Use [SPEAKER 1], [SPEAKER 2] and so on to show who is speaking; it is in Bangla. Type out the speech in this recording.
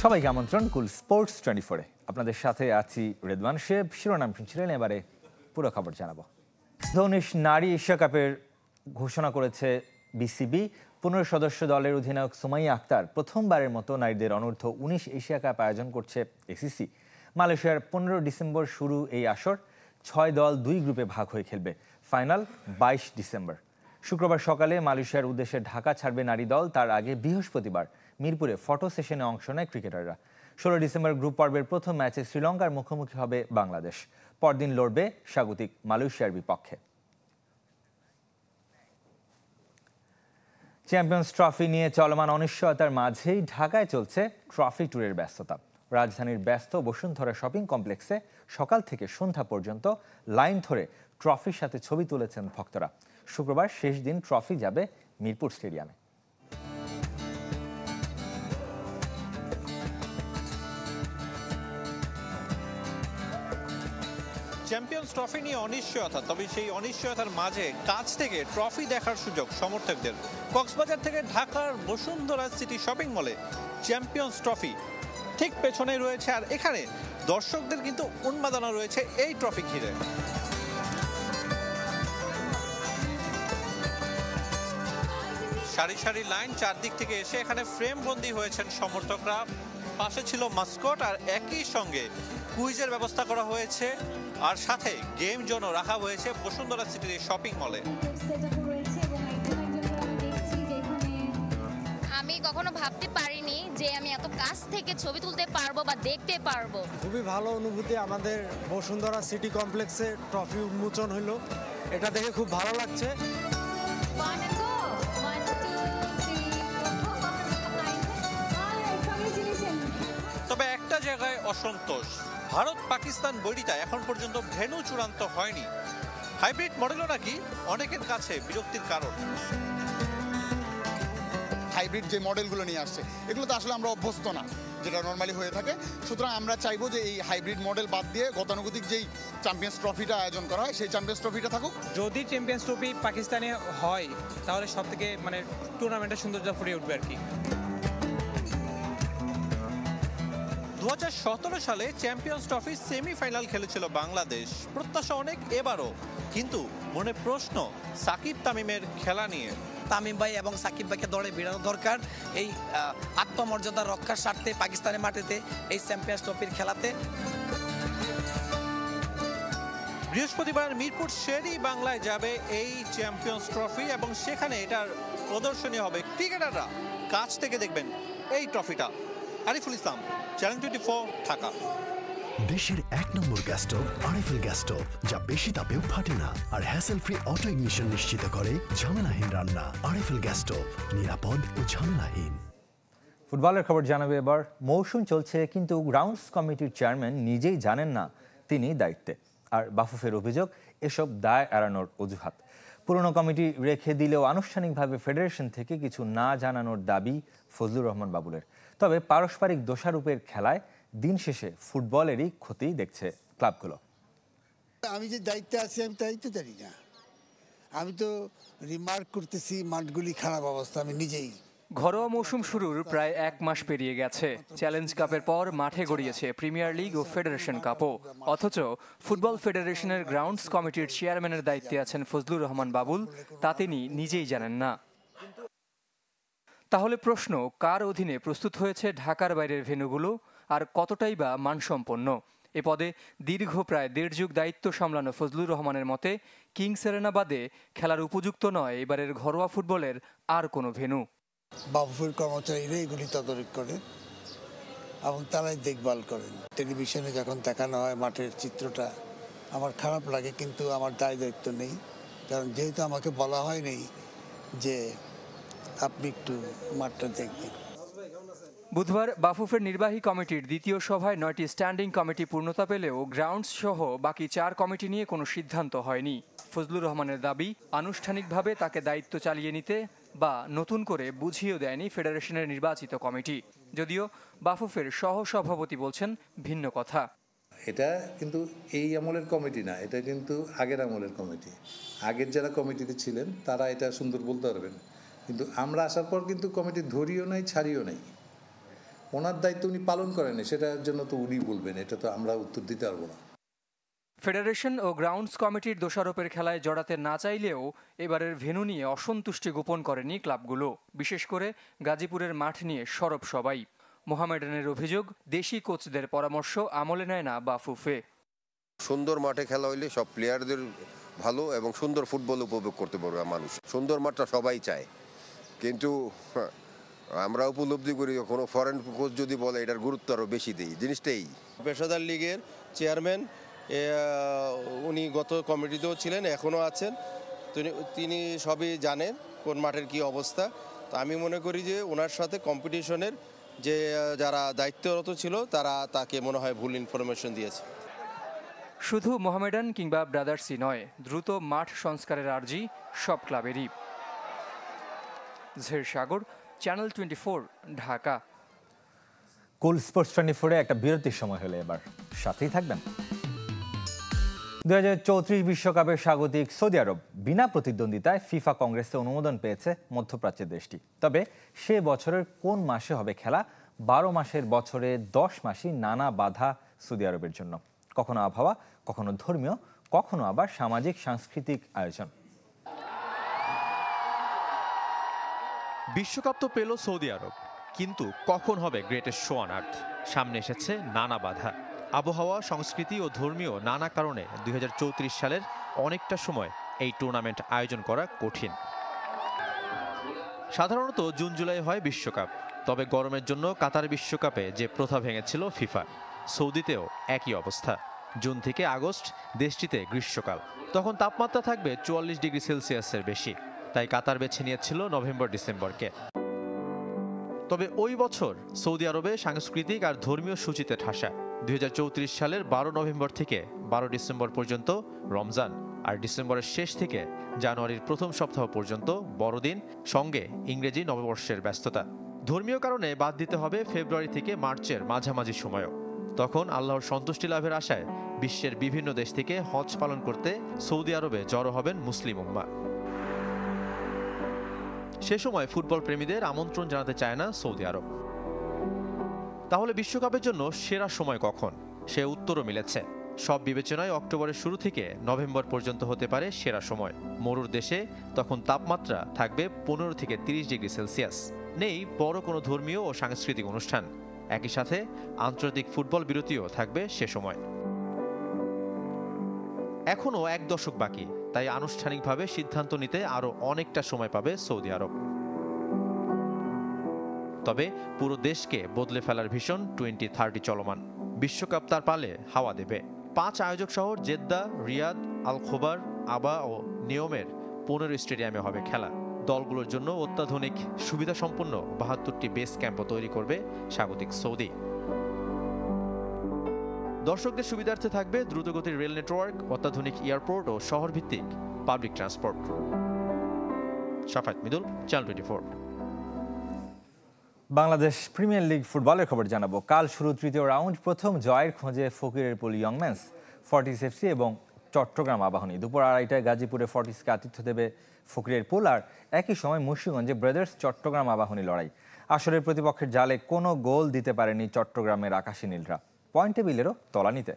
[SPEAKER 1] সবাইকে আমন্ত্রণ কুল স্পোর্টস 24-এ। আপনাদের সাথে আছি রেদওয়ান শেব। শিরোনাম শুনছিলেন, এবারে পুরো খবর জানাবো। ধনুষ নারী এশিয়া কাপের ঘোষণা করেছে বিসিবি। 15 সদস্য দলের অধিনায়ক সুমাইয়া আক্তার প্রথমবারের মতো নারীদের অনূর্ধ্ব 19 এশিয়া কাপ আয়োজন করছে এসিসি। মালয়েশিয়ার 15 ডিসেম্বর শুরু এই আসর। 6 দল 2 গ্রুপে ভাগ হয়ে খেলবে। Final 22 December. শুক্রবার সকালে মালয়েশিয়ার উদ্দেশ্যে ঢাকা ছাড়বে নারী দল। তার আগে বৃহস্পতিবার মিরপুরে ফটো সেশনে অংশ নেয় ক্রিকেটাররা। 16 ডিসেম্বর গ্রুপ পর্বের প্রথম ম্যাচে শ্রীলঙ্কার মুখোমুখি হবে বাংলাদেশ। পরদিন লড়বে স্বাগতিক মালয়েশিয়ার বিপক্ষে। চ্যাম্পিয়ন্স ট্রফি নিয়ে চলমান অনিশ্চয়তার মাঝেই ঢাকায় চলছে ট্রফি ট্যুরের ব্যস্ততা। রাজধানীর ব্যস্ত বসুন্ধরা শপিং কমপ্লেক্সে সকাল থেকে সন্ধ্যা পর্যন্ত লাইন ধরে ট্রফির সাথে ছবি তুলেছেন ভক্তরা। শুক্রবার শেষ দিন ট্রফি যাবে মিরপুর স্টেডিয়ামে।
[SPEAKER 2] চ্যাম্পিয়ন্স ট্রফি নিয়ে অনিশ্চয়তা, তবে সেই অনিশ্চয়তার মাঝে কাছ থেকে ট্রফি দেখার সুযোগ সমর্থকদের। কক্সবাজার থেকে ঢাকার বসুন্ধরা সিটি শপিং মলে চ্যাম্পিয়ন্স ট্রফি ঠিক পেছনে রয়েছে, আর এখানে দর্শকদের কিন্তু উন্মাদনা রয়েছে এই ট্রফি ঘিরে। সারি সারি লাইন, চারদিক থেকে এসে এখানে ফ্রেম বন্দী হয়েছেন সমর্থকরা। পাশে ছিল মাস্কট, আর একই সঙ্গে কুইজের ব্যবস্থা করা হয়েছে, আর সাথে গেম জোনও রাখা হয়েছে বসুন্ধরা সিটির শপিং মলে।
[SPEAKER 3] আমি কখনো ভাবতে পারিনি যে আমি এত কাছ থেকে ছবি তুলতে পারবো বা দেখতে পারবো।
[SPEAKER 4] খুবই ভালো অনুভূতি। আমাদের বসুন্ধরা সিটি কমপ্লেক্সে ট্রফি উন্মোচন হলো, এটা দেখে খুব ভালো লাগছে।
[SPEAKER 2] তবে একটা জায়গায় অসন্তোষ, ভারত পাকিস্তান বৈরিতা এখন পর্যন্ত ভেন্যু চূড়ান্ত হয়নি। হাইব্রিড মডেলও নাকি অনেকের কাছে বিরক্তির কারণ।
[SPEAKER 5] হাইব্রিড যে মডেলগুলো নিয়ে আসছে, এগুলো তো আসলে আমরা অভ্যস্ত না, যেটা নর্মালি হয়ে থাকে। সুতরাং আমরা চাইবো যে এই হাইব্রিড মডেল বাদ দিয়ে গতানুগতিক যেই চ্যাম্পিয়ন্স ট্রফিটা আয়োজন করা হয় সেই চ্যাম্পিয়ন্স ট্রফিটা থাকুক।
[SPEAKER 6] যদি চ্যাম্পিয়ন্স ট্রফি পাকিস্তানে হয় তাহলে সব থেকে টুর্নামেন্টের সৌন্দর্য ফুটিয়ে উঠবে আর কি।
[SPEAKER 2] 2017 সালে চ্যাম্পিয়ন্স ট্রফি সেমিফাইনাল খেলেছিল বাংলাদেশ। প্রত্যাশা অনেক এবারও, কিন্তু মনে প্রশ্ন সাকিব তামিমের খেলা নিয়ে।
[SPEAKER 7] তামিম ভাই এবং সাকিব ভাইকে দলে ভিড়ানো দরকার এই আত্মমর্যাদা রক্ষার স্বার্থে পাকিস্তানের মাটিতে এই চ্যাম্পিয়ন্স ট্রফির খেলাতে।
[SPEAKER 2] বৃহস্পতিবার মিরপুর শেরি বাংলায় যাবে এই চ্যাম্পিয়ন্স ট্রফি, এবং সেখানে এটার প্রদর্শনী হবে। ক্রিকেটাররা কাছ থেকে দেখবেন এই ট্রফিটা। আরিফুল ইসলাম, চ্যানেল 24, ঢাকা।
[SPEAKER 8] দেশের 1 নম্বর gas stove RFL gas stove, যা বেশি তাপেও ফাটে না আর হ্যাসেল ফ্রি অটো ইগনিশন নিশ্চিত করে ঝামেলাহীন রান্না। আরএফএল গ্যাস স্টোভ, নিরাপদ ও ঝামেলাহীন।
[SPEAKER 1] ফুটবলের খবর জানাবে এবার। মৌসুম চলছে, কিন্তু গ্রাউন্ডস কমিটির চেয়ারম্যান নিজেই জানেন না তিনি দায়িত্বে। আর বাফুফের অভিযোগ, এসব দায় এড়ানোর অজুহাত। পুরনো কমিটি রেখে দিলেও আনুষ্ঠানিকভাবে ফেডারেশন থেকে কিছু না জানানোর দাবি ফজলুর রহমান বাবুলের। তবে পারস্পরিক দোষারোপের খেলায় দিন শেষে ফুটবলেরই ক্ষতি দেখছে ক্লাবগুলো।
[SPEAKER 9] আমি যে দায়িত্বে আছি আমি দায়িত্ব জানি না। আমি তো রিমার্ক করতেছি মাঠগুলি খারাপ অবস্থা, আমি নিজেই।
[SPEAKER 10] ঘরোয়া মৌসুম শুরুর প্রায় 1 মাস পেরিয়ে গেছে। চ্যালেঞ্জ কাপের পর মাঠে গড়িয়েছে প্রিমিয়ার লিগ ও ফেডারেশন কাপও। অথচ ফুটবল ফেডারেশনের গ্রাউন্ডস কমিটির চেয়ারম্যানের দায়িত্বে আছেন ফজলুর রহমান বাবুল, তা তিনি নিজেই জানেন না। তাহলে প্রশ্ন, কার অধীনে প্রস্তুত হয়েছে ঢাকার বাইরের ভেন্যুগুলো, আর কতটাই বা মানসম্পন্ন? এ পদে দীর্ঘ প্রায় 1.5 যুগ দায়িত্ব সামলানো ফজলুর রহমানের মতে, কিংস এরেনা বাদে খেলার উপযুক্ত নয় এবারের ঘরোয়া ফুটবলের আর কোনো ভেন্যু।
[SPEAKER 9] বাফুফের কর্মচারীরা এগুলি তদারক করেন এবং তারাই দেখভাল করেন। টেলিভিশনে যখন দেখানো হয় মাঠের চিত্রটা, আমার খারাপ লাগে, কিন্তু আমার দায় দায়িত্ব নেই। কারণ যেহেতু আমাকে বলা হয়নি যে আপনি একটু মাঠটা দেখবেন।
[SPEAKER 10] বুধবার বাফুফের নির্বাহী কমিটির দ্বিতীয় সভায় 9টি স্ট্যান্ডিং কমিটি পূর্ণতা পেলেও গ্রাউন্ডস সহ বাকি 4 কমিটি নিয়ে কোনো সিদ্ধান্ত হয়নি। ফজলুর রহমানের দাবি, আনুষ্ঠানিকভাবে তাকে দায়িত্ব চালিয়ে নিতে বা নতুন করে বুঝিয়েও দেয়নি ফেডারেশনের নির্বাচিত কমিটি। যদিও বাফুফের সহসভাপতি বলছেন ভিন্ন কথা।
[SPEAKER 11] এটা কিন্তু এই আমলের কমিটি না, এটা কিন্তু আগের আমলের কমিটি। আগের যারা কমিটিতে ছিলেন তারা এটা সুন্দর বলতে পারবেন, কিন্তু আমরা আসার পর কিন্তু কমিটি ধরিও নাই, ছাড়িও নাই। ওনার দায়িত্ব উনি পালন করেন, সেটার জন্য তো উনি বলবেন, এটা তো আমরা উত্তর দিতে পারবো না।
[SPEAKER 10] ফেডারেশন ও গ্রাউন্ডস কমিটির দোষারোপের খেলায় জড়াতে না চাইলেও এবারের ভেন্যু নিয়ে অসন্তুষ্টি গোপন করেনি ক্লাবগুলো। বিশেষ করে গাজীপুরের মাঠ নিয়ে সরব সবাই। মোহামেডানের অভিযোগ, দেশি কোচদের পরামর্শ আমলে নেয় না বাফুফে।
[SPEAKER 12] সুন্দর মাঠে খেলা হইলে সব প্লেয়ারদের ভালো এবং সুন্দর ফুটবল উপভোগ করতে পারবে মানুষ। সুন্দর মাঠটা সবাই চায়, কিন্তু আমরা উপলব্ধি করি কোনো ফরেন কোচ যদি বলে এটার গুরুত্ব আরও বেশি দিই। জিনিসটাই
[SPEAKER 13] পেশাদার লিগের চেয়ারম্যান, উনি গত কমিটিতেও ছিলেন, এখনও আছেন, তিনি সবই জানেন কোন মাঠের কি অবস্থা। তো আমি মনে করি যে ওনার সাথে কম্পিটিশনের যে যারা দায়িত্বরত ছিল তারা তাকে মনে হয় ভুল ইনফরমেশন দিয়েছে।
[SPEAKER 10] শুধু মোহামেডান কিংবা ব্রাদার্সই নয়, দ্রুত মাঠ সংস্কারের আর্জি সব ক্লাবেরই। ঝের সাগর, চ্যানেল 24, ঢাকা।
[SPEAKER 1] কুল স্পোর্টস 24-এ একটা বিরতির সময় হলে এবার সাথেই থাকবেন। 2034 বিশ্বকাপের স্বাগতিক সৌদি আরব বিনা প্রতিদ্বন্দ্বিতায় ফিফা কংগ্রেসে অনুমোদন পেয়েছে মধ্যপ্রাচ্যের দেশটি। তবে সে বছরের কোন মাসে হবে খেলা? 12 মাসের বছরে 10 মাসই নানা বাধা সৌদি আরবের জন্য। কখনো আবহাওয়া, কখনো ধর্মীয়, কখনো আবার সামাজিক সাংস্কৃতিক আয়োজন।
[SPEAKER 14] বিশ্বকাপ তো পেল সৌদি আরব, কিন্তু কখন হবে গ্রেটেস্ট শো অন আর্থ? সামনে এসেছে নানা বাধা। আবহাওয়া, সংস্কৃতি ও ধর্মীয় নানা কারণে 2034 সালের অনেকটা সময় এই টুর্নামেন্ট আয়োজন করা কঠিন। সাধারণত জুন জুলাই হয় বিশ্বকাপ, তবে গরমের জন্য কাতার বিশ্বকাপে যে প্রথা ভেঙেছিল ফিফা, সৌদিতেও একই অবস্থা। জুন থেকে আগস্ট দেশটিতে গ্রীষ্মকাল, তখন তাপমাত্রা থাকবে 44 ডিগ্রি সেলসিয়াসের বেশি। তাই কাতার বেছে নিয়েছিল নভেম্বর ডিসেম্বরকে। তবে ওই বছর সৌদি আরবে সাংস্কৃতিক আর ধর্মীয় সূচিতে ঠাসা। 2034 সালের 12 নভেম্বর থেকে 12 ডিসেম্বর পর্যন্ত রমজান, আর ডিসেম্বরের শেষ থেকে জানুয়ারির প্রথম সপ্তাহ পর্যন্ত বড়দিন, সঙ্গে ইংরেজি নববর্ষের ব্যস্ততা। ধর্মীয় কারণে বাদ দিতে হবে ফেব্রুয়ারি থেকে মার্চের মাঝামাঝি সময়ও। তখন আল্লাহর সন্তুষ্টি লাভের আশায় বিশ্বের বিভিন্ন দেশ থেকে হজ পালন করতে সৌদি আরবে জড়ো হবেন মুসলিম উম্মাহ। সে সময় ফুটবল প্রেমীদের আমন্ত্রণ জানাতে চায় না সৌদি আরব। তাহলে বিশ্বকাপের জন্য সেরা সময় কখন? সে উত্তরও মিলেছে। সব বিবেচনায় অক্টোবরের শুরু থেকে নভেম্বর পর্যন্ত হতে পারে সেরা সময়। মরুর দেশে তখন তাপমাত্রা থাকবে 15 থেকে 30 ডিগ্রি সেলসিয়াস। নেই বড় কোনো ধর্মীয় ও সাংস্কৃতিক অনুষ্ঠান। একই সাথে আন্তর্জাতিক ফুটবল বিরতিও থাকবে সে সময়। এখনও 1 দশক বাকি, তাই আনুষ্ঠানিকভাবে সিদ্ধান্ত নিতে আরও অনেকটা সময় পাবে সৌদি আরব। তবে পুরো দেশকে বদলে ফেলার ভীষণ 2030 চলমান। বিশ্বকাপ তার পালে হাওয়া দেবে। 5 আয়োজক শহর জেদ্দা, রিয়াদ, আল খোবার, আবা ও নিয়মের 15 স্টেডিয়ামে হবে খেলা। দলগুলোর জন্য অত্যাধুনিক সুবিধা সম্পন্ন 72টি বেস ক্যাম্পও তৈরি করবে স্বাগতিক সৌদি। দর্শকদের সুবিধার্থে থাকবে দ্রুতগতির রেল নেটওয়ার্ক, অত্যাধুনিক এয়ারপোর্ট ও শহরভিত্তিক public transport. Shafat Midul, channel 24।
[SPEAKER 1] Bangladesh premier league ফুটবলের খবর জানাবো। কাল শুরু তৃতীয় রাউন্ড। প্রথম জয়ের খোঁজে ফকিরের পুল ইয়ংম্যানস, ফর্টিস এফসি এবং চট্টগ্রাম আবাহনী। দুপুর 2:30টায় গাজীপুরে ফর্টিসকে আতিথ্য দেবে ফকিরের পুল, আর একই সময় মুন্সিগঞ্জে ব্রাদার্স চট্টগ্রাম আবাহনী লড়াই। আসরের প্রতিপক্ষের জালে কোনো গোল দিতে পারেনি চট্টগ্রামের আকাশী নীলরা, পয়েন্ট টেবিলেরও তলানিতে।